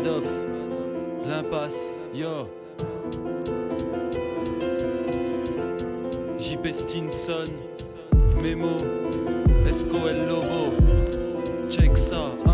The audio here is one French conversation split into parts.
Madoff, l'impasse, yo. JP Stinson, Memo, SQL Lovo. Check ça, hein.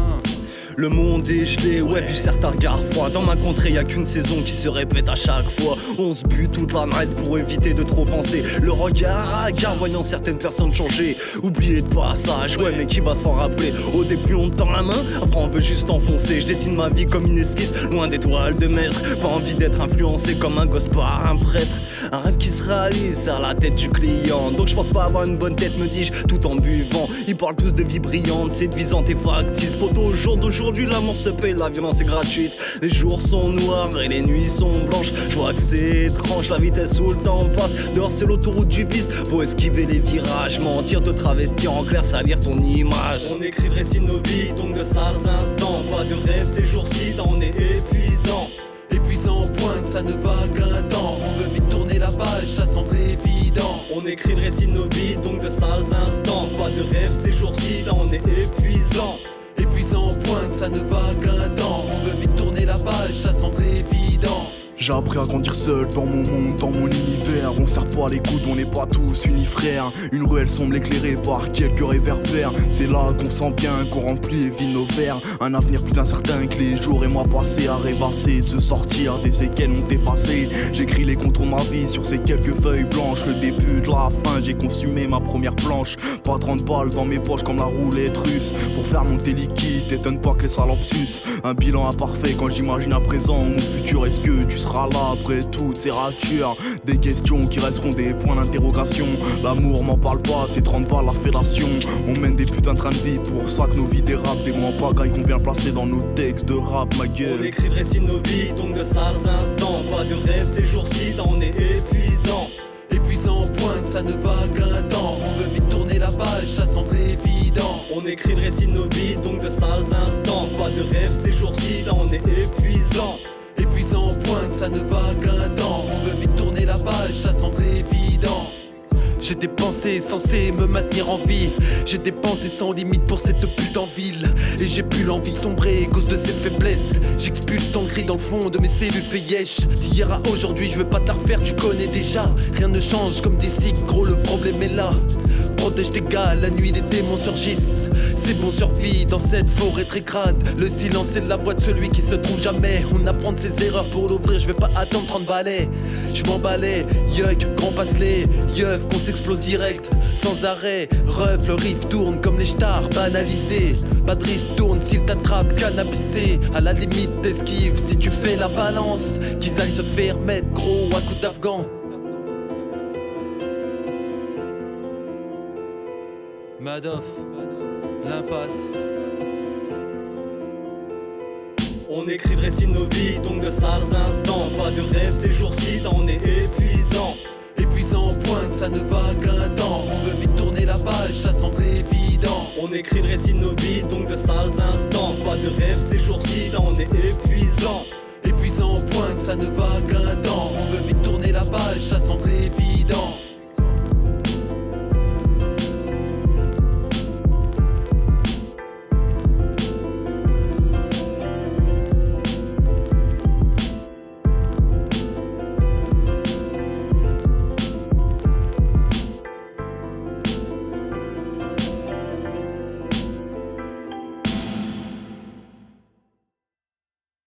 Le monde est gelé, ouais, vu certains regards froids. Dans ma contrée, y'a qu'une saison qui se répète à chaque fois. On se bute toute la night pour éviter de trop penser. Le regard à gare, voyant certaines personnes changer. Oublier de passage, ouais, mais qui va s'en rappeler? Au début, on tend la main, après, on veut juste enfoncer. Je dessine ma vie comme une esquisse, loin des toiles de maître. Pas envie d'être influencé comme un gosse par un prêtre. Un rêve qui se réalise à la tête du client. Donc je pense pas avoir une bonne tête, me dis-je, tout en buvant. Ils parlent tous de vie brillante, séduisante et factice. Poto, au jour d'aujourd'hui, l'amour se paye, la violence est gratuite. Les jours sont noirs et les nuits sont blanches. Je vois que c'est étrange, la vitesse où le temps passe. Dehors c'est l'autoroute du vice, faut esquiver les virages. Mentir, te travestir, en clair salir ton image. On écrit le récit de nos vies, donc de sales instants. Pas de rêve ces jours-ci, ça en est épuisant. Épuisant au point que ça ne va qu'un temps. On veut vite tourner la page, ça semble évident. On écrit le récit de nos vies, donc de sales instants. Pas de rêve ces jours-ci, ça en est épuisant. Épuisant au point que ça ne va qu'un temps. On veut vite tourner la page, ça semble évident. J'ai appris à grandir seul dans mon monde, dans mon univers. On serre pas les coudes, on n'est pas tous unis frères. Une ruelle semble éclairée par quelques réverbères. C'est là qu'on sent bien qu'on remplit et vide nos verres. Un avenir plus incertain que les jours et mois passés à rêvasser, de se sortir des séquelles ont effacé. J'écris les contours de ma vie sur ces quelques feuilles blanches. Le début de la fin, j'ai consumé ma première planche. Pas 30 balles dans mes poches comme la roulette russe. Pour faire monter liquide, t'étonne pas que les salopes sucent. Un bilan imparfait quand j'imagine à présent mon futur. Est-ce que tu seras là après toutes ces ratures? Des questions qui resteront des points d'interrogation. L'amour m'en parle pas, c'est 30 balles la fellation. On mène des putains de trains de vie, pour ça que nos vies dérapent. Des mots en pagaille qu'on vient placer dans nos textes de rap, ma gueule. On écrit le récit de nos vies, donc de sales instants. Pas de rêve ces jours-ci, ça en est épuisant. Épuisant au point que ça ne va qu'un temps. On veut vite tourner la page, ça semble évident. On écrit le récit de nos vies, donc de sales instants. Pas de rêve ces jours-ci, ça en est épuisant. Épuisant au point que ça ne va qu'un temps. On veut vite tourner la page, ça semble évident. J'ai des pensées censées me maintenir en vie. J'ai des pensées sans limite pour cette putain ville. Et j'ai plus l'envie de sombrer à cause de ces faiblesses. J'expulse ton gris dans le fond de mes cellules feyesh. D'hier à aujourd'hui je vais pas te la refaire, tu connais déjà. Rien ne change comme des cycles, gros le problème est là. Protège tes gars, la nuit les démons surgissent. C'est bon survie dans cette forêt très crade. Le silence c'est la voix de celui qui se trompe jamais. On apprend de ses erreurs pour l'ouvrir, je vais pas attendre 30 balais. Je m'emballais, yuck, grand passe-les, yeuf, qu'on s'explose direct, sans arrêt. Ref, le riff tourne comme les stars, banalisé. Pas de risque tourne s'il t'attrape, cannabisé. À la limite t'esquives si tu fais la balance. Qu'ils aillent se faire mettre gros à coups d'afghan. Madoff, l'impasse. On écrit le récit de nos vies, donc de sales instants. Pas de rêve ces jours-ci, ça en est épuisant. Épuisant au point que ça ne va qu'un temps. On veut vite tourner la page, ça semble évident. On écrit le récit de nos vies, donc de sales instants. Pas de rêve ces jours-ci, ça en est épuisant. Épuisant au point que ça ne va qu'un temps. On veut vite tourner la page, ça semble évident.